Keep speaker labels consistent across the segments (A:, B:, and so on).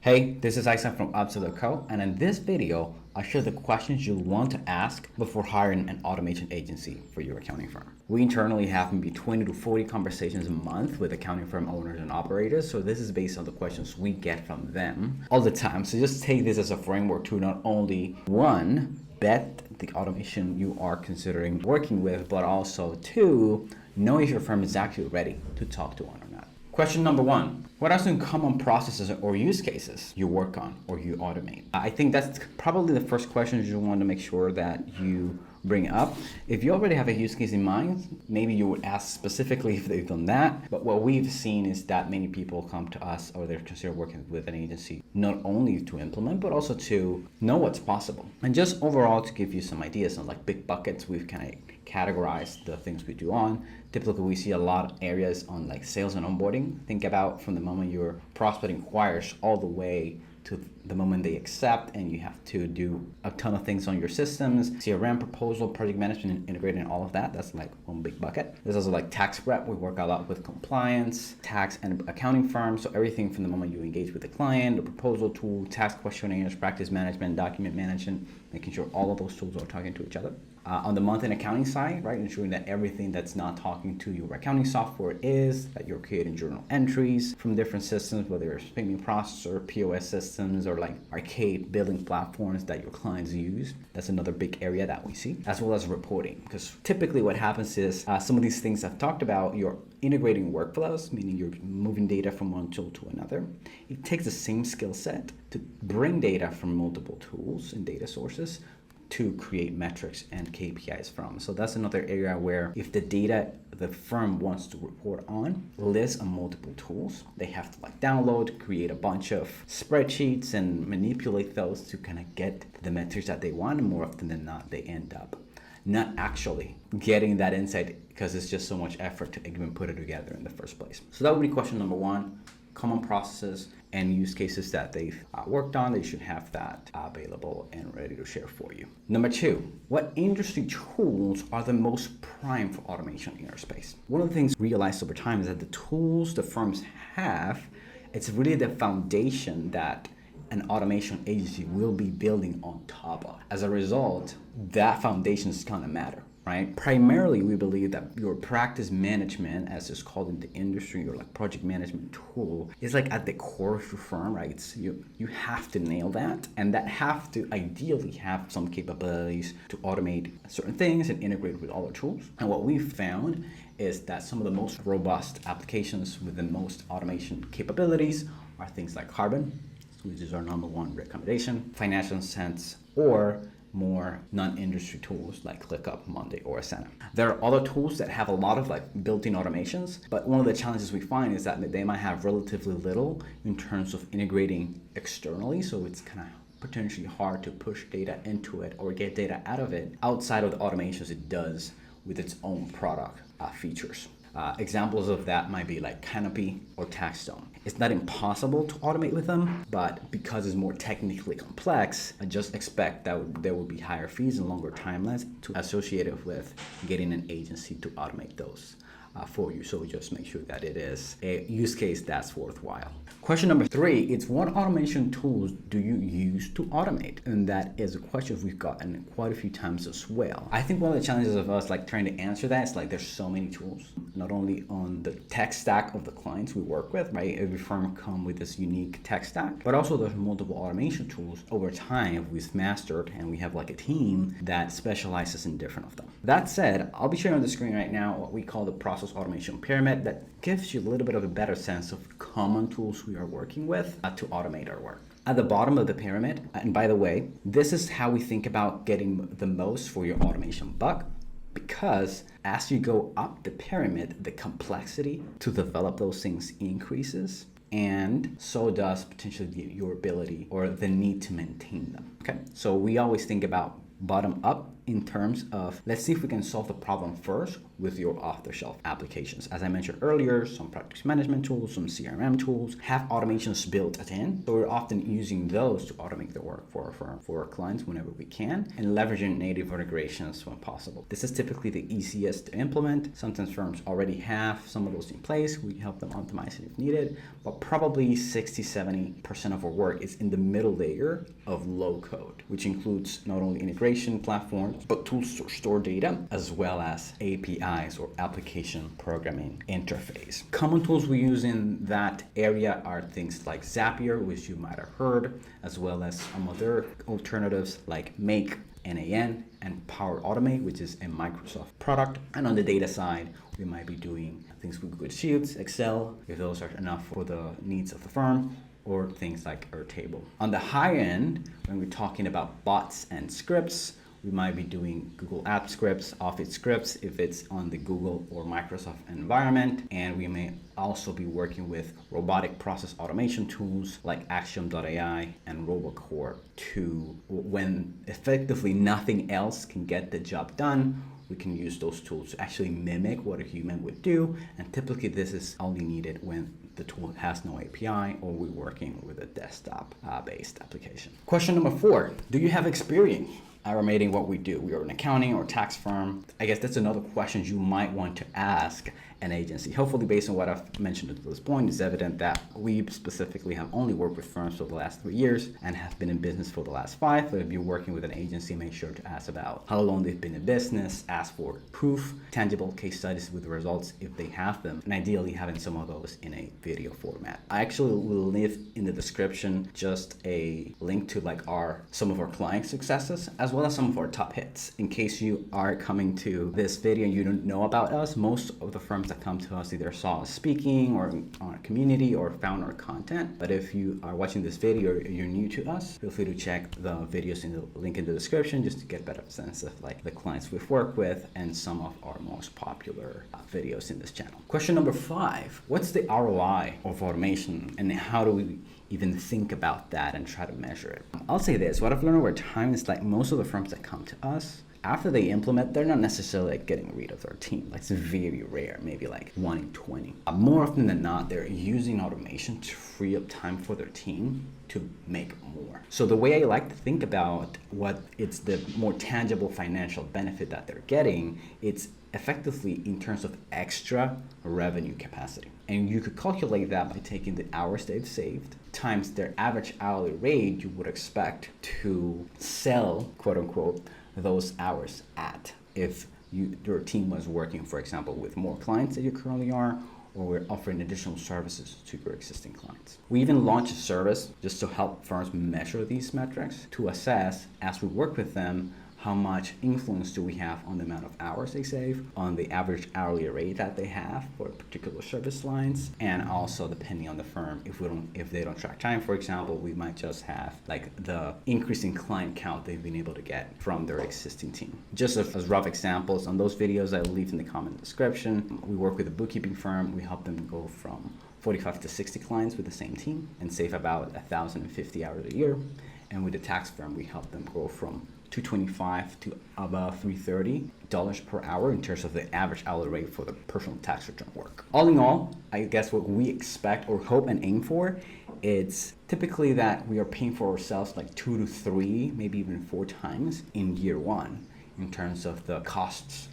A: Hey, this is Isaac from outsource.co, and in this video, I'll share the questions you'll want to ask before hiring an automation agency for your accounting firm. We internally have maybe 20 to 40 conversations a month with accounting firm owners and operators, so this is based on the questions we get from them all the time. So just take this as a framework to not only, one, vet the automation you are considering working with, but also two, know if your firm is actually ready to talk to one or not. Question number one, what are some common processes or use cases you work on or you automate? I think that's probably the first question you want to make sure that you bring up. If you already have a use case in mind, maybe you would ask specifically if they've done that. But what we've seen is that many people come to us or they're considered working with an agency, not only to implement, but also to know what's possible. And just overall to give you some ideas on like big buckets, we've kind of categorized the things we do on. Typically, we see a lot of areas on like sales and onboarding. Think about from the moment your prospect inquires all the way to the moment they accept, and you have to do a ton of things on your systems, CRM, proposal, project management, and integrating all of that. That's like one big bucket. There's also like tax prep. We work a lot with compliance, tax and accounting firms. So everything from the moment you engage with the client, the proposal tool, tax questionnaires, practice management, document management, making sure all of those tools are talking to each other. On the month-end accounting side, right, ensuring that everything that's not talking to your accounting software is, that you're creating journal entries from different systems, whether it's payment processor, POS systems, or like arcade billing platforms that your clients use. That's another big area that we see, as well as reporting. Because typically what happens is some of these things I've talked about, you're integrating workflows, meaning you're moving data from one tool to another. It takes the same skill set to bring data from multiple tools and data sources to create metrics and KPIs from. So that's another area where if the data the firm wants to report on lists on multiple tools, they have to like download, create a bunch of spreadsheets and manipulate those to kind of get the metrics that they want. And more often than not, they end up not actually getting that insight because it's just so much effort to even put it together in the first place. So that would be question number one. Common processes and use cases that they've worked on, they should have that available and ready to share for you. Number two, what industry tools are the most prime for automation in your space? One of the things we realized over time is that the tools the firms have, it's really the foundation that an automation agency will be building on top of. As a result, that foundation is gonna matter. Right? Primarily, we believe that your practice management, as it's called in the industry, or like project management tool, is like at the core of your firm, right? It's, you have to nail that, and that have to ideally have some capabilities to automate certain things and integrate with other tools. And what we've found is that some of the most robust applications with the most automation capabilities are things like Carbon, which is our number one recommendation, Financial Sense, or more non-industry tools like ClickUp, Monday, or Asana. There are other tools that have a lot of like built-in automations, but one of the challenges we find is that they might have relatively little in terms of integrating externally, so it's kind of potentially hard to push data into it or get data out of it outside of the automations it does with its own product features. Examples of that might be like Canopy or Taxstone. It's not impossible to automate with them, but because it's more technically complex, I just expect that there will be higher fees and longer timelines associated with getting an agency to automate those for you. So just make sure that it is a use case that's worthwhile. Question number three, it's what automation tools do you use to automate? And that is a question we've gotten quite a few times as well. I think one of the challenges of us like trying to answer that is like there's so many tools, not only on the tech stack of the clients we work with, right? Every firm come with this unique tech stack, but also there's multiple automation tools over time we've mastered, and we have like a team that specializes in different of them. That said, I'll be sharing on the screen right now what we call the process automation pyramid that gives you a little bit of a better sense of common tools we are working with to automate our work. At the bottom of the pyramid, and by the way, this is how we think about getting the most for your automation buck, because as you go up the pyramid, the complexity to develop those things increases, and so does potentially your ability or the need to maintain them. Okay, so we always think about bottom up in terms of let's see if we can solve the problem first with your off-the-shelf applications. As I mentioned earlier, some practice management tools, some CRM tools have automations built in. So we're often using those to automate the work for our firm, for our clients whenever we can, and leveraging native integrations when possible. This is typically the easiest to implement. Sometimes firms already have some of those in place. We help them optimize it if needed, but probably 60-70% of our work is in the middle layer of low code, which includes not only integration platforms, but tools to store data, as well as APIs or application programming interface. Common tools we use in that area are things like Zapier, which you might have heard, as well as some other alternatives like Make, NAN, and Power Automate, which is a Microsoft product. And on the data side, we might be doing things with Google Sheets, Excel, if those are enough for the needs of the firm, or things like Airtable. On the high end, when we're talking about bots and scripts, we might be doing Google App Scripts, Office Scripts if it's on the Google or Microsoft environment. And we may also be working with robotic process automation tools like Axiom.ai and Robocore to, when effectively nothing else can get the job done, we can use those tools to actually mimic what a human would do. And typically this is only needed when the tool has no API or we're working with a desktop-based application. Question number 4, do you have experience automating what we do? We are an accounting or tax firm. I guess that's another question you might want to ask an agency. Hopefully, based on what I've mentioned at this point, it's evident that we specifically have only worked with firms for the last 3 years and have been in business for the last 5. But if you're working with an agency, make sure to ask about how long they've been in business, ask for proof, tangible case studies with the results if they have them, and ideally having some of those in a video format. I actually will leave in the description just a link to some of our client successes, as well as some of our top hits. In case you are coming to this video and you don't know about us, most of the firms that come to us either saw us speaking or on a community or found our content. But if you are watching this video or you're new to us, feel free to check the videos in the link in the description just to get a better sense of the clients we've worked with and some of our most popular videos in this channel. Question number 5, what's the ROI of automation and how do we even think about that and try to measure it? I'll say this, what I've learned over time is most of the firms that come to us, after they implement, they're not necessarily getting rid of their team. It's very rare, maybe 1 in 20. More often than not, they're using automation to free up time for their team to make more. So the way I like to think about what it's the more tangible financial benefit that they're getting, it's effectively in terms of extra revenue capacity. And you could calculate that by taking the hours they've saved times their average hourly rate you would expect to sell, quote unquote, those hours at if your team was working, for example, with more clients that you currently are, or we're offering additional services to your existing clients. We even launched a service just to help firms measure these metrics to assess, as we work with them, how much influence do we have on the amount of hours they save, on the average hourly rate that they have for particular service lines, and also depending on the firm, if they don't track time, for example, we might just have the increase in client count they've been able to get from their existing team. Just as rough examples, on those videos I will leave in the comment description, we work with a bookkeeping firm. We help them go from 45 to 60 clients with the same team and save about 1,050 hours a year. And with the tax firm, we help them go from $225 to above $330 per hour in terms of the average hourly rate for the personal tax return work. All in all, I guess what we expect or hope and aim for, it's typically that we are paying for ourselves 2 to 3, maybe even 4 times in year 1 in terms of the costs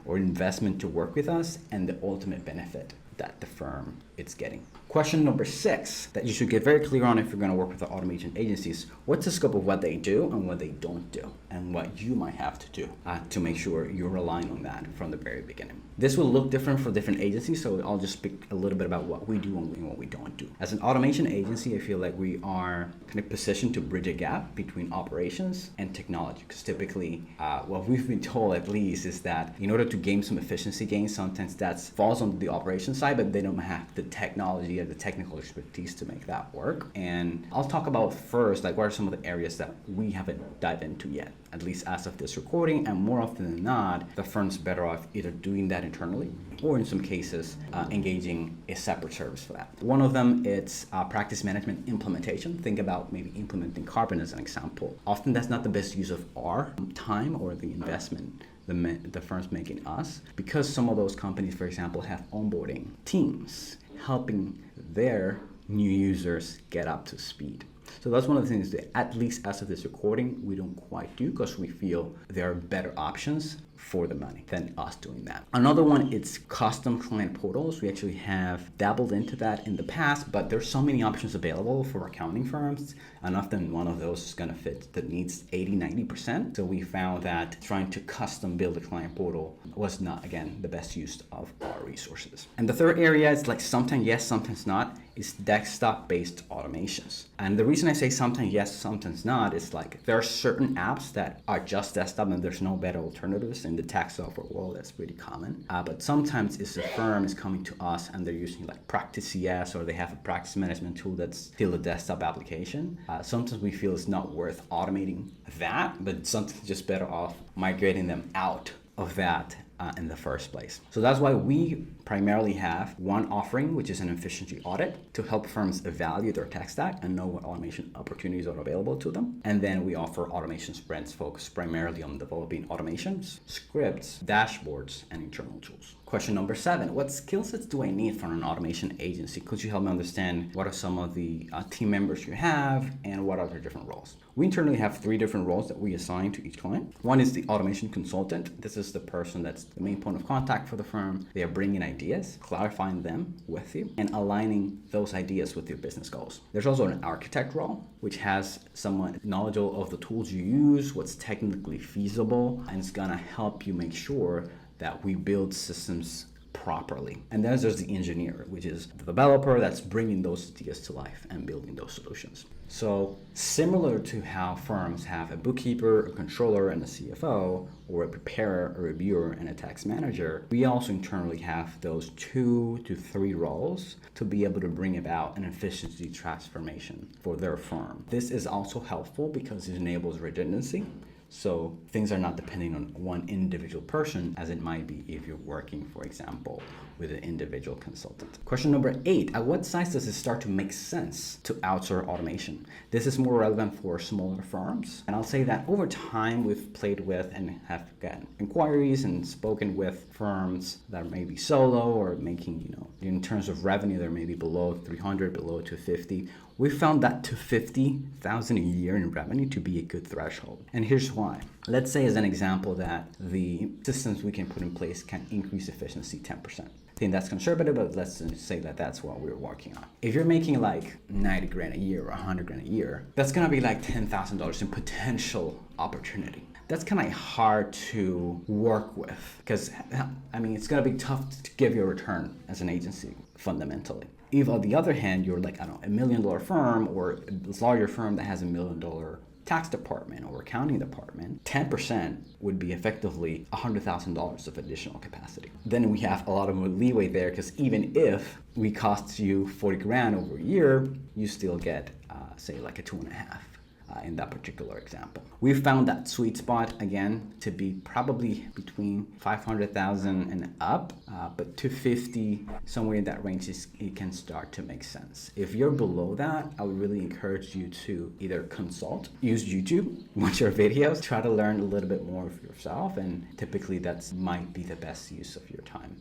A: or investment to work with us and the ultimate benefit that the firm is getting. Question number 6 that you should get very clear on if you're going to work with the automation agencies: what's the scope of what they do and what they don't do, and what you might have to do to make sure you're relying on that from the very beginning. This will look different for different agencies, so I'll just speak a little bit about what we do and what we don't do. As an automation agency, I feel like we are kind of positioned to bridge a gap between operations and technology, because typically what we've been told at least is that in order to gain some efficiency gains, sometimes that falls on the operations side, but they don't have the technology or the technical expertise to make that work. And I'll talk about first what are some of the areas that we haven't dived into yet, at least as of this recording. And more often than not, the firm's better off either doing that internally or in some cases engaging a separate service for that. One of them, it's practice management implementation. Think about maybe implementing Carbon as an example. Often that's not the best use of our time or the investment the firms making us, because some of those companies, for example, have onboarding teams helping their new users get up to speed. So that's one of the things that, at least as of this recording, we don't quite do, because we feel there are better options for the money than us doing that. Another one, it's custom client portals. We actually have dabbled into that in the past, but there's so many options available for accounting firms, and often one of those is going to fit the needs 80-90%. So we found that trying to custom build a client portal was not, again, the best use of our resources. And the third area is like sometimes yes, sometimes not, is desktop-based automations. And the reason I say sometimes yes, sometimes not is like there are certain apps that are just desktop and there's no better alternatives. In the tax software world, that's pretty common. But sometimes if a firm is coming to us and they're using like Practice CS, or they have a practice management tool that's still a desktop application, sometimes we feel it's not worth automating that, but sometimes just better off migrating them out of that in the first place. So that's why we primarily have one offering, which is an efficiency audit to help firms evaluate their tech stack and know what automation opportunities are available to them. And then we offer automation sprints focused primarily on developing automations, scripts, dashboards, and internal tools. Question number 7, what skill sets do I need for an automation agency? Could you help me understand what are some of the team members you have and what are their different roles? We internally have 3 different roles that we assign to each client. One is the automation consultant. This is the person that's the main point of contact for the firm. They are bringing ideas, clarifying them with you, and aligning those ideas with your business goals. There's also an architect role, which has someone knowledgeable of the tools you use, what's technically feasible, and it's gonna help you make sure that we build systems properly. And then there's the engineer, which is the developer that's bringing those ideas to life and building those solutions. So similar to how firms have a bookkeeper, a controller, and a CFO, or a preparer, a reviewer, and a tax manager, we also internally have those 2 to 3 roles to be able to bring about an efficiency transformation for their firm. This is also helpful because it enables redundancy. So things are not depending on one individual person as it might be if you're working, for example, with an individual consultant. Question number 8, at what size does it start to make sense to outsource automation? This is more relevant for smaller firms. And I'll say that over time we've played with and have gotten inquiries and spoken with firms that may be solo or making, in terms of revenue, they're maybe below 300, below 250. We found that $250,000 a year in revenue to be a good threshold. And here's why. Let's say as an example that the systems we can put in place can increase efficiency 10%. I think that's conservative, but let's say that that's what we're working on. If you're making like 90 grand a year or 100 grand a year, that's gonna be like $10,000 in potential opportunity. That's kind of hard to work with because, it's gonna be tough to give you a return as an agency fundamentally. If on the other hand, you're like, $1 million firm or a larger firm that has $1 million tax department or accounting department, 10% would be effectively $100,000 of additional capacity. Then we have a lot of more leeway there because even if we cost you 40 grand over a year, you still get, say like a 2.5. In that particular example. We've found that sweet spot again to be probably between 500,000 and up, but 250, somewhere in that range, it can start to make sense. If you're below that, I would really encourage you to either consult, use YouTube, watch your videos, try to learn a little bit more of yourself, and typically that might be the best use of your time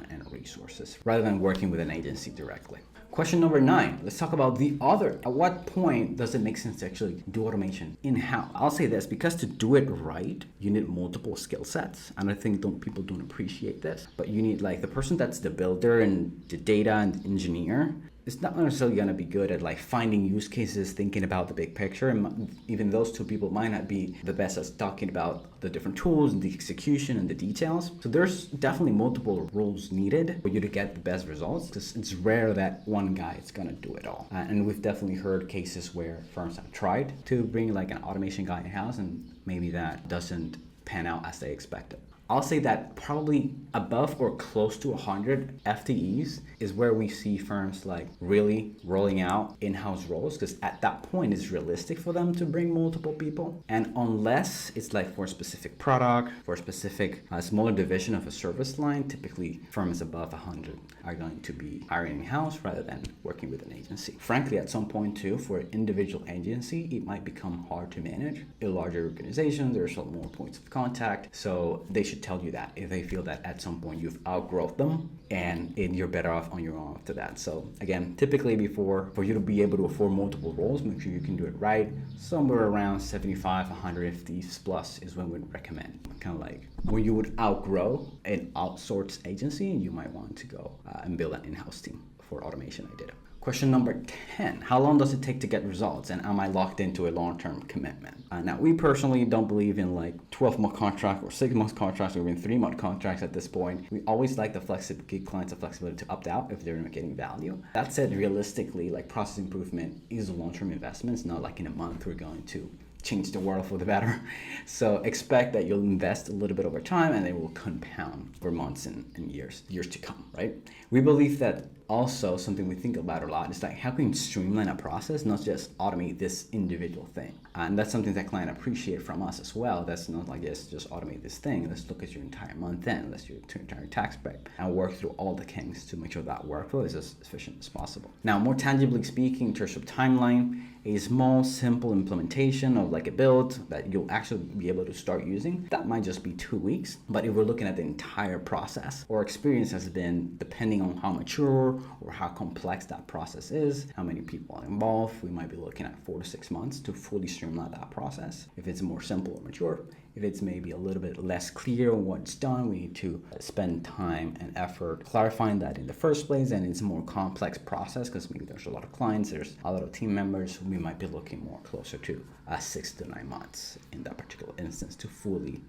A: and resources rather than working with an agency directly. Question number 9, let's talk about the other. At what point does it make sense to actually do automation in-house? I'll say this, because to do it right, you need multiple skill sets. And I think people don't appreciate this, but you need like the person that's the builder and the data and the engineer. It's not necessarily going to be good at like finding use cases, thinking about the big picture. And even those 2 people might not be the best at talking about the different tools and the execution and the details. So there's definitely multiple roles needed for you to get the best results because it's rare that one guy is going to do it all. And we've definitely heard cases where firms have tried to bring like an automation guy in-house and maybe that doesn't pan out as they expected. I'll say that probably above or close to 100 FTEs is where we see firms like really rolling out in-house roles, because at that point it's realistic for them to bring multiple people. And unless it's like for a specific product, for a specific smaller division of a service line, typically firms above 100 are going to be hiring in-house rather than working with an agency. Frankly, at some point too, for an individual agency, it might become hard to manage. A larger organization, there's a lot more points of contact, so they should tell you that if they feel that at some point you've outgrown them and you're better off on your own after that. So again, typically for you to be able to afford multiple roles, make sure you can do it right. Somewhere around 75, 150 plus is when we'd recommend. Kind of like where you would outgrow an outsourced agency and you might want to go and build an in-house team for automation data. Question number 10, how long does it take to get results, and am I locked into a long-term commitment? Now, we personally don't believe in like 12-month contract or 6-month contracts or even 3-month contracts at this point. We always like give clients the flexibility to opt out if they're not getting value. That said, realistically, like process improvement is a long-term investment. It's not like in a month we're going to change the world for the better. So expect that you'll invest a little bit over time and it will compound for months and years to come, right? We believe that also something we think about a lot is like how can you streamline a process, not just automate this individual thing. And that's something that clients appreciate from us as well. That's not like, yes, just automate this thing. Let's look at your entire month end, let's do your entire tax prep and work through all the kinks to make sure that workflow is as efficient as possible. Now, more tangibly speaking, in terms of timeline, a small, simple implementation of like a build that you'll actually be able to start using, that might just be 2 weeks. But if we're looking at the entire process, our experience has been, depending on how mature or how complex that process is, how many people are involved, we might be looking at 4 to 6 months to fully streamline that process. If it's more simple or mature, if it's maybe a little bit less clear on what's done, we need to spend time and effort clarifying that in the first place, and it's a more complex process because maybe there's a lot of clients, there's a lot of team members, we might be looking more closer to 6 to 9 months in that particular instance to fully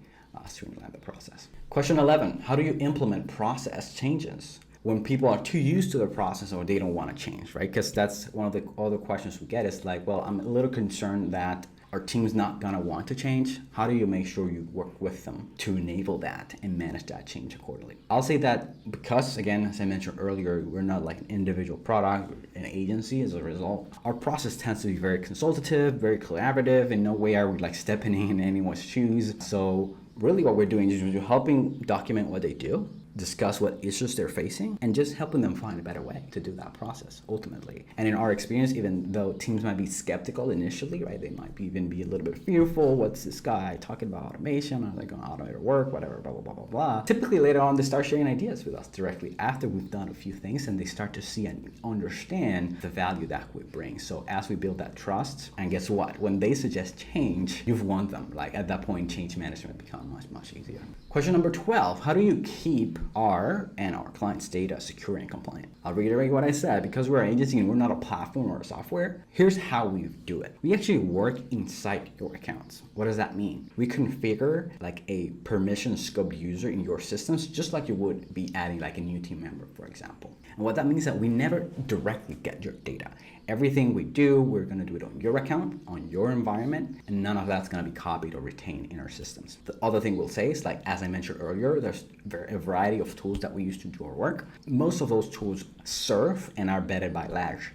A: streamline the process. Question 11, how do you implement process changes when people are too used to the process or they don't want to change, right? Because that's one of the other questions we get is like, well, I'm a little concerned that our team's not gonna want to change. How do you make sure you work with them to enable that and manage that change accordingly? I'll say that because, again, as I mentioned earlier, we're not like an individual product, an agency. As a result, our process tends to be very consultative, very collaborative. In no way are we like stepping in anyone's shoes. So really what we're doing is we're helping document what they do, discuss what issues they're facing, and just helping them find a better way to do that process ultimately. And in our experience, even though teams might be skeptical initially, right, they might even be a little bit fearful. What's this guy talking about automation? Are they going to automate our work? Whatever, blah, blah, blah, blah, blah. Typically later on, they start sharing ideas with us directly after we've done a few things, and they start to see and understand the value that we bring. So as we build that trust, and guess what? When they suggest change, you've won them. Like at that point, change management becomes much, much easier. Question number 12, how do you keep our clients' data secure and compliant? I'll reiterate what I said. Because we're an agency and we're not a platform or a software, here's how we do it. We actually work inside your accounts. What does that mean? We configure like a permission scope user in your systems, just like you would be adding like a new team member, for example. And what that means is that we never directly get your data. Everything we do, we're going to do it on your account, on your environment, and none of that's going to be copied or retained in our systems. The other thing we'll say is, like, as I mentioned earlier, there's a variety of tools that we use to do our work. Most of those tools serve and are vetted by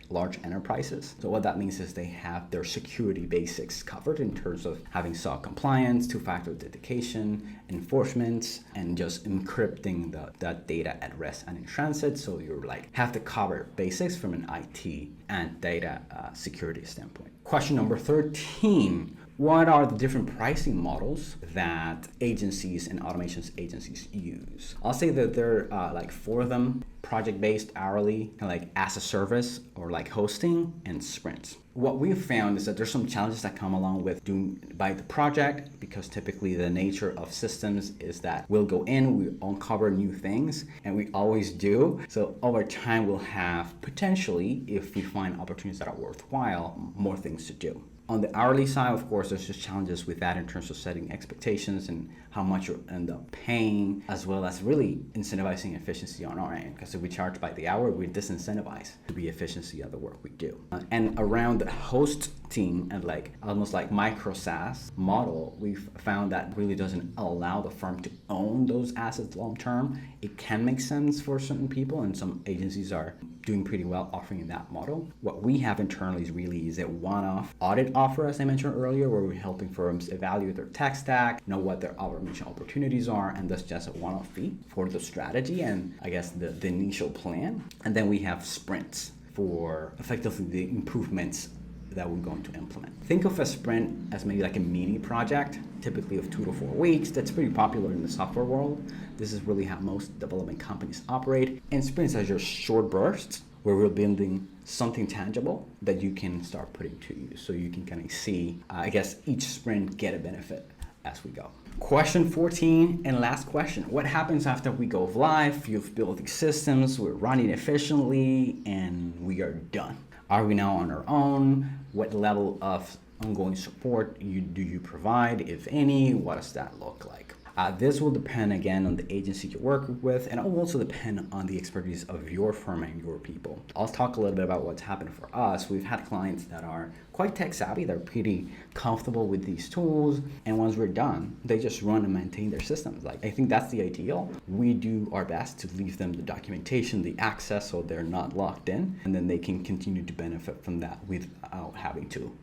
A: large enterprises. So what that means is they have their security basics covered in terms of having SOC compliance, two-factor authentication, enforcement, and just encrypting that data at rest and in transit. So you're like have to cover basics from an IT and data security standpoint. Question number 13. What are the different pricing models that agencies and automations agencies use? I'll say that there are like 4 of them: project-based, hourly, kind of like as a service, or like hosting, and sprints. What we've found is that there's some challenges that come along with doing by the project, because typically the nature of systems is that we'll go in, we uncover new things, and we always do. So over time, we'll have potentially, if we find opportunities that are worthwhile, more things to do. On the hourly side, of course, there's just challenges with that in terms of setting expectations and how much you'll end up paying, as well as really incentivizing efficiency on our end. Because if we charge by the hour, we disincentivize to be efficiency of the work we do. And around the host team and like almost like micro SaaS model, we've found that really doesn't allow the firm to own those assets long term. It can make sense for certain people, and some agencies are doing pretty well offering that model. What we have internally is a one-off audit offer, as I mentioned earlier, where we're helping firms evaluate their tech stack, know what their automation opportunities are, and that's just a one-off fee for the strategy and I guess the initial plan. And then we have sprints for effectively the improvements that we're going to implement. Think of a sprint as maybe like a mini project, typically of 2 to 4 weeks. That's pretty popular in the software world. This is really how most development companies operate. And sprints are just short bursts where we're building something tangible that you can start putting to use. So you can kind of see, I guess, each sprint get a benefit as we go. Question 14 and last question. What happens after we go live? You've built these systems, we're running efficiently, and we are done. Are we now on our own? What level of ongoing support do you provide, if any? What does that look like? This will depend again on the agency you work with, and it will also depend on the expertise of your firm and your people. I'll talk a little bit about what's happened for us. We've had clients that are quite tech savvy, they're pretty comfortable with these tools, and once we're done, they just run and maintain their systems. Like, I think that's the ideal. We do our best to leave them the documentation, the access, so they're not locked in, and then they can continue to benefit from that without having to,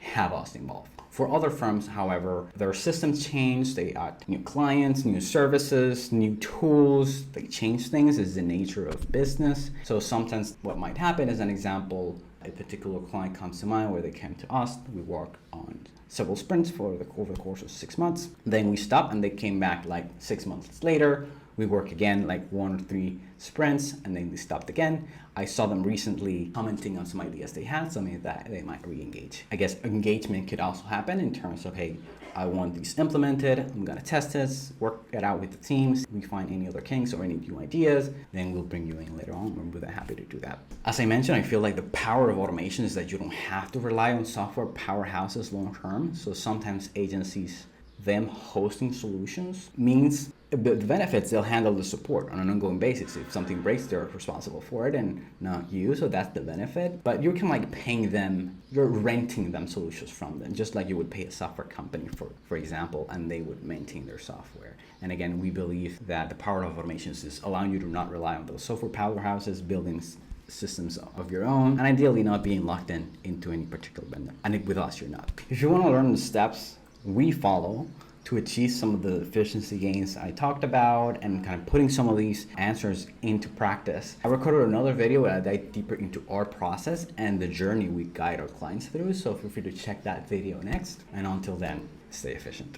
A: have us involved. For other firms, however, their systems change, they add new clients, new services, new tools, they change things. It's the nature of business. So sometimes what might happen, as an example, a particular client comes to mind where they came to us, we work on several sprints over the course of 6 months. Then we stop and they came back like 6 months later. We work again like 1 or 3 sprints, and then we stopped again. I saw them recently commenting on some ideas they had, so maybe that they might re-engage. I guess engagement could also happen in terms of, hey, I want these implemented, I'm gonna test this, work it out with the teams. If we find any other kinks or any new ideas, then we'll bring you in later on. We're more than happy to do that. As I mentioned, I feel like the power of automation is that you don't have to rely on software powerhouses long term. So sometimes agencies, them hosting solutions means the benefits, they'll handle the support on an ongoing basis. If something breaks, they're responsible for it and not you, so that's the benefit. But you can like paying them, you're renting them solutions from them, just like you would pay a software company, for example, and they would maintain their software. And again, we believe that the power of automations is allowing you to not rely on those software powerhouses, building systems of your own, and ideally not being locked into any particular vendor. And with us, you're not. If you want to learn the steps we follow to achieve some of the efficiency gains I talked about and kind of putting some of these answers into practice, I recorded another video where I dive deeper into our process and the journey we guide our clients through. So feel free to check that video next. And until then, stay efficient.